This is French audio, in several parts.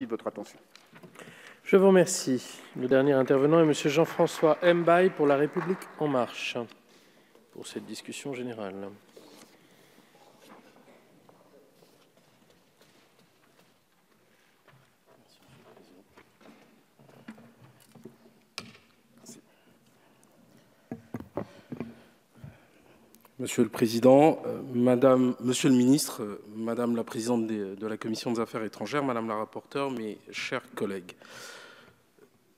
de votre attention. Je vous remercie. Le dernier intervenant est M. Jean-François Mbaye pour La République En Marche, pour cette discussion générale. Monsieur le Président, Monsieur le Ministre, Madame la Présidente de la Commission des Affaires étrangères, Madame la rapporteure, mes chers collègues.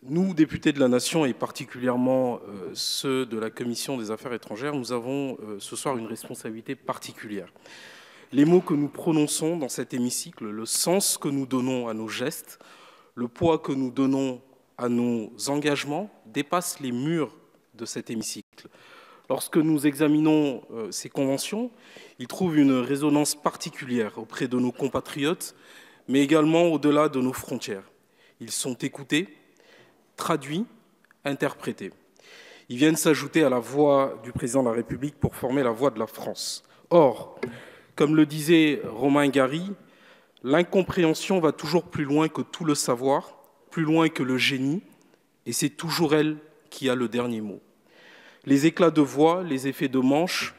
Nous, députés de la Nation et particulièrement ceux de la Commission des Affaires étrangères, nous avons ce soir une responsabilité particulière. Les mots que nous prononçons dans cet hémicycle, le sens que nous donnons à nos gestes, le poids que nous donnons à nos engagements dépassent les murs de cet hémicycle. Lorsque nous examinons ces conventions, ils trouvent une résonance particulière auprès de nos compatriotes, mais également au-delà de nos frontières. Ils sont écoutés, traduits, interprétés. Ils viennent s'ajouter à la voix du Président de la République pour former la voix de la France. Or, comme le disait Romain Gary, l'incompréhension va toujours plus loin que tout le savoir, plus loin que le génie, et c'est toujours elle qui a le dernier mot. Les éclats de voix, les effets de manche,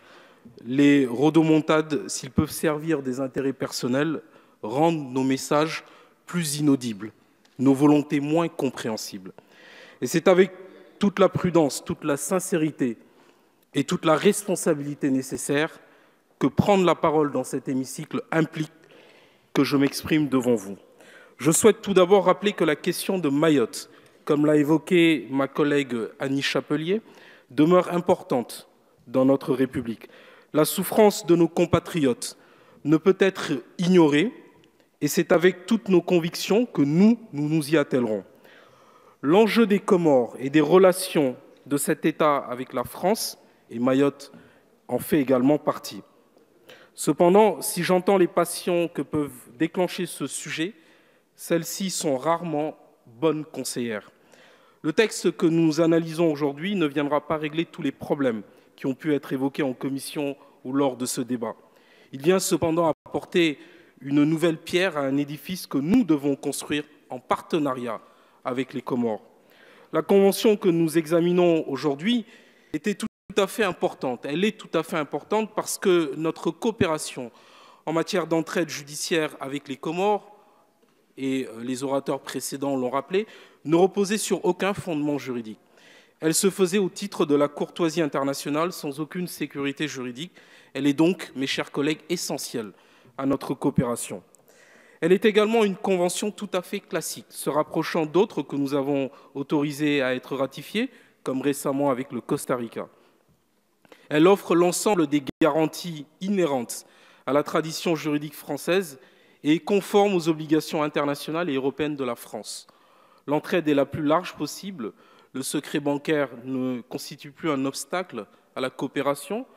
les rodomontades, s'ils peuvent servir des intérêts personnels, rendent nos messages plus inaudibles, nos volontés moins compréhensibles. Et c'est avec toute la prudence, toute la sincérité et toute la responsabilité nécessaires que prendre la parole dans cet hémicycle implique que je m'exprime devant vous. Je souhaite tout d'abord rappeler que la question de Mayotte, comme l'a évoqué ma collègue Annie Chapelier, demeure importante dans notre République. La souffrance de nos compatriotes ne peut être ignorée et c'est avec toutes nos convictions que nous nous y attellerons. L'enjeu des Comores et des relations de cet État avec la France, et Mayotte en fait également partie. Cependant, si j'entends les passions que peuvent déclencher ce sujet, celles-ci sont rarement bonnes conseillères. Le texte que nous analysons aujourd'hui ne viendra pas régler tous les problèmes qui ont pu être évoqués en commission ou lors de ce débat. Il vient cependant apporter une nouvelle pierre à un édifice que nous devons construire en partenariat avec les Comores. La convention que nous examinons aujourd'hui était tout à fait importante. Elle est tout à fait importante parce que notre coopération en matière d'entraide judiciaire avec les Comores, et les orateurs précédents l'ont rappelé, ne reposait sur aucun fondement juridique. Elle se faisait au titre de la courtoisie internationale sans aucune sécurité juridique. Elle est donc, mes chers collègues, essentielle à notre coopération. Elle est également une convention tout à fait classique, se rapprochant d'autres que nous avons autorisées à être ratifiées, comme récemment avec le Costa Rica. Elle offre l'ensemble des garanties inhérentes à la tradition juridique française et est conforme aux obligations internationales et européennes de la France. L'entraide est la plus large possible. Le secret bancaire ne constitue plus un obstacle à la coopération.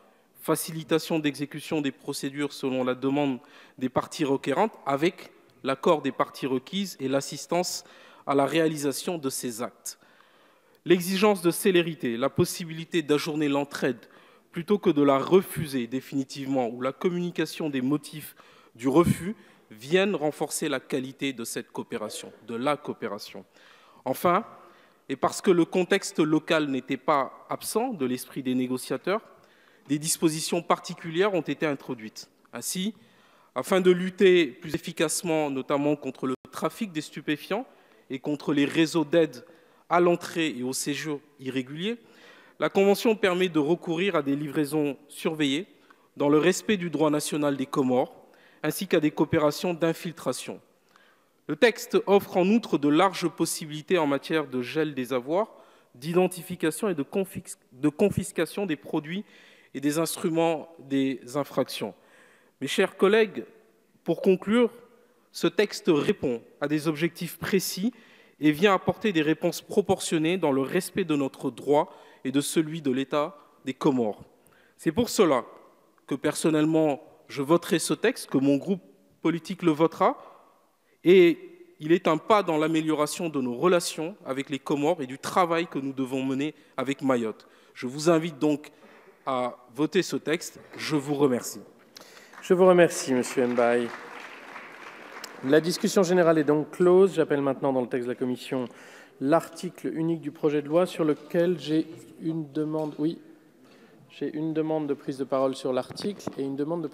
Facilitation d'exécution des procédures selon la demande des parties requérantes avec l'accord des parties requises et l'assistance à la réalisation de ces actes. L'exigence de célérité, la possibilité d'ajourner l'entraide plutôt que de la refuser définitivement ou la communication des motifs du refus viennent renforcer la qualité de cette coopération, de la coopération. Enfin, et parce que le contexte local n'était pas absent de l'esprit des négociateurs, des dispositions particulières ont été introduites. Ainsi, afin de lutter plus efficacement, notamment contre le trafic des stupéfiants et contre les réseaux d'aide à l'entrée et au séjour irréguliers, la Convention permet de recourir à des livraisons surveillées dans le respect du droit national des Comores, ainsi qu'à des coopérations d'infiltration. Le texte offre en outre de larges possibilités en matière de gel des avoirs, d'identification et de confiscation des produits et des instruments des infractions. Mes chers collègues, pour conclure, ce texte répond à des objectifs précis et vient apporter des réponses proportionnées dans le respect de notre droit et de celui de l'État des Comores. C'est pour cela que personnellement, je voterai ce texte, que mon groupe politique le votera, et il est un pas dans l'amélioration de nos relations avec les Comores et du travail que nous devons mener avec Mayotte. Je vous invite donc à voter ce texte. Je vous remercie. Je vous remercie, Monsieur Mbaye. La discussion générale est donc close. J'appelle maintenant dans le texte de la commission l'article unique du projet de loi sur lequel j'ai une demande. Oui, j'ai une demande de prise de parole sur l'article et une demande de